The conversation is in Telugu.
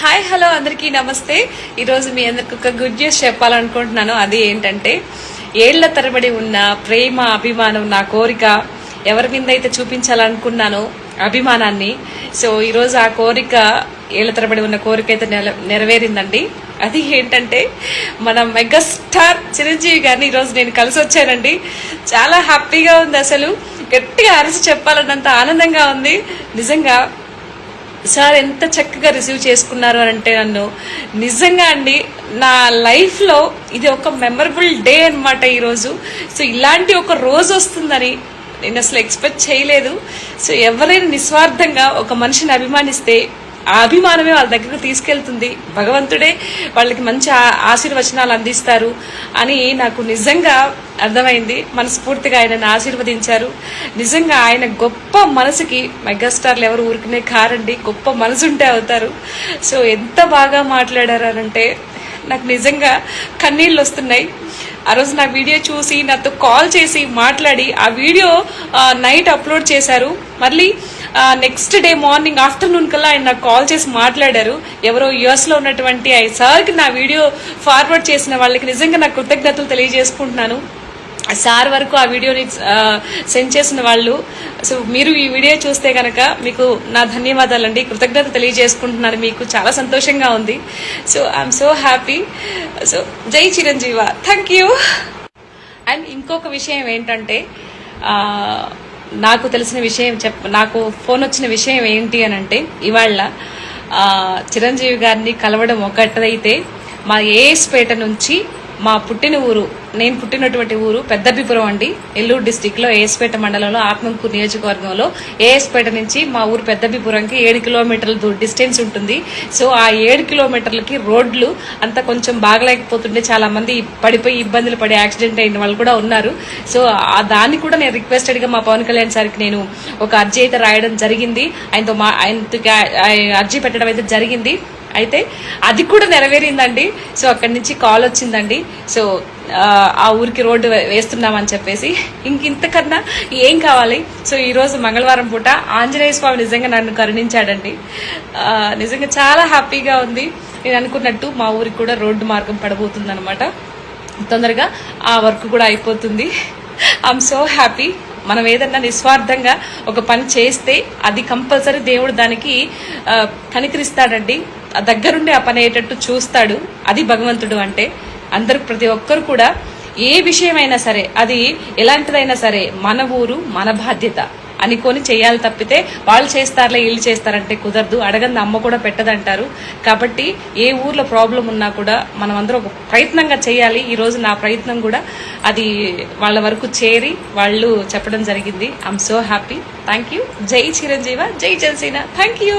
హాయ్ హలో అందరికీ నమస్తే. ఈరోజు మీ అందరికి ఒక గుడ్ న్యూస్ చెప్పాలనుకుంటున్నాను. అది ఏంటంటే, ఏళ్ల తరబడి ఉన్న ప్రేమ అభిమానం, నా కోరిక ఎవరి మీద అయితే చూపించాలనుకున్నానో అభిమానాన్ని, సో ఈరోజు ఆ కోరిక, ఏళ్ల తరబడి ఉన్న కోరిక అయితే నెరవేరిందండి. అది ఏంటంటే, మన మెగాస్టార్ చిరంజీవి గారిని ఈరోజు నేను కలిసి వచ్చానండి. చాలా హ్యాపీగా ఉంది. అసలు గట్టిగా అరిచి చెప్పాలన్నంత ఆనందంగా ఉంది. నిజంగా సార్ ఎంత చక్కగా రిసీవ్ చేసుకున్నారు అని అంటే, నన్ను నిజంగా అండి నా లైఫ్లో ఇది ఒక మెమరబుల్ డే అనమాట ఈరోజు. సో ఇలాంటి ఒక రోజు వస్తుందని నేను అసలు ఎక్స్పెక్ట్ చేయలేదు. సో ఎవరైనా నిస్వార్థంగా ఒక మనిషిని అభిమానిస్తే ఆ అభిమానమే వాళ్ళ దగ్గరకు తీసుకెళ్తుంది. భగవంతుడే వాళ్ళకి మంచి ఆశీర్వచనాలు అందిస్తారు అని నాకు నిజంగా అర్థమైంది. మనస్ఫూర్తిగా ఆయనను ఆశీర్వదించారు. నిజంగా ఆయన గొప్ప మనసుకి, మెగాస్టార్లు ఎవరు ఊరికనే కారండి, గొప్ప మనసు ఉంటే అవుతారు. సో ఎంత బాగా మాట్లాడారంటే నాకు నిజంగా కన్నీళ్ళు వస్తున్నాయి. ఆ రోజు నా వీడియో చూసి నాతో కాల్ చేసి మాట్లాడి ఆ వీడియో నైట్ అప్లోడ్ చేశారు. మళ్ళీ నెక్స్ట్ డే మార్నింగ్ ఆఫ్టర్నూన్ కల్లా ఆయన నాకు కాల్ చేసి మాట్లాడారు. ఎవరో యుఎస్లో ఉన్నటువంటి సార్కి నా వీడియో ఫార్వర్డ్ చేసిన వాళ్ళకి నిజంగా నా కృతజ్ఞతలు తెలియజేసుకుంటున్నాను. సార్ వరకు ఆ వీడియోని సెండ్ చేసిన వాళ్ళు, సో మీరు ఈ వీడియో చూస్తే కనుక మీకు నా ధన్యవాదాలండి, కృతజ్ఞత తెలియజేసుకుంటున్నాను. మీకు చాలా సంతోషంగా ఉంది. So I'm so happy. So జై చిరంజీవ, థ్యాంక్ యూ. అండ్ ఇంకొక విషయం ఏంటంటే, నాకు తెలిసిన విషయం నాకు ఫోన్ వచ్చిన విషయం ఏంటి అని అంటే, ఇవాళ చిరంజీవి గారిని కలవడం ఒకటైతే, మా ఏఎస్పేట నుంచి మా పుట్టిన ఊరు, నేను పుట్టినటువంటి ఊరు పెద్దభిపురం అండి, నెల్లూరు డిస్టిక్ లో ఏఎస్పేట మండలంలో ఆత్మకూరు నియోజకవర్గంలో ఏఎస్పేట నుంచి మా ఊరు పెద్దభిపురంకి 7 కిలోమీటర్ల డిస్టెన్స్ ఉంటుంది. సో ఆ 7 కిలోమీటర్లకి రోడ్లు అంతా కొంచెం బాగలేకపోతుండే, చాలా మంది పడిపోయి ఇబ్బందులు పడి యాక్సిడెంట్ అయిన వాళ్ళు కూడా ఉన్నారు. సో దాన్ని కూడా నేను రిక్వెస్టెడ్ గా మా పవన్ కళ్యాణ్ సార్కి నేను ఒక అర్జీ అయితే రాయడం జరిగింది. ఆయనతో అర్జీ పెట్టడం అయితే జరిగింది. అయితే అది కూడా నెరవేరిందండి. సో అక్కడి నుంచి కాల్ వచ్చిందండి. సో ఆ ఊరికి రోడ్డు వేస్తున్నామని చెప్పేసి, ఇంతకన్నా ఏం కావాలి. సో ఈరోజు మంగళవారం పూట ఆంజనేయ స్వామి నిజంగా నన్ను కరుణించాడండి. నిజంగా చాలా హ్యాపీగా ఉంది. నేను అనుకున్నట్టు మా ఊరికి కూడా రోడ్డు మార్గం పడబోతుంది అనమాట. తొందరగా ఆ వర్క్ కూడా అయిపోతుంది. I'm so happy. మనం ఏదన్నా నిస్వార్థంగా ఒక పని చేస్తే అది కంపల్సరీ దేవుడు దానికి కనికరిస్తాడండి. దగ్గరుండి ఆ పని అయ్యేటట్టు చూస్తాడు. అది భగవంతుడు అంటే. అందరూ, ప్రతి ఒక్కరు కూడా ఏ విషయమైనా సరే, అది ఎలాంటిదైనా సరే, మన ఊరు మన బాధ్యత అనుకొని చేయాలి తప్పితే వాళ్ళు చేస్తారులే వీళ్ళు చేస్తారంటే కుదరదు. అడగంది అమ్మ కూడా పెట్టదంటారు. కాబట్టి ఏ ఊర్లో ప్రాబ్లం ఉన్నా కూడా మనం అందరూ ఒక ప్రయత్నంగా చేయాలి. ఈ రోజు నా ప్రయత్నం కూడా అది వాళ్ళ వరకు చేరి వాళ్ళు చెప్పడం జరిగింది. I'm so happy. Thank you. జై చిరంజీవ, జై జనసేన. Thank you.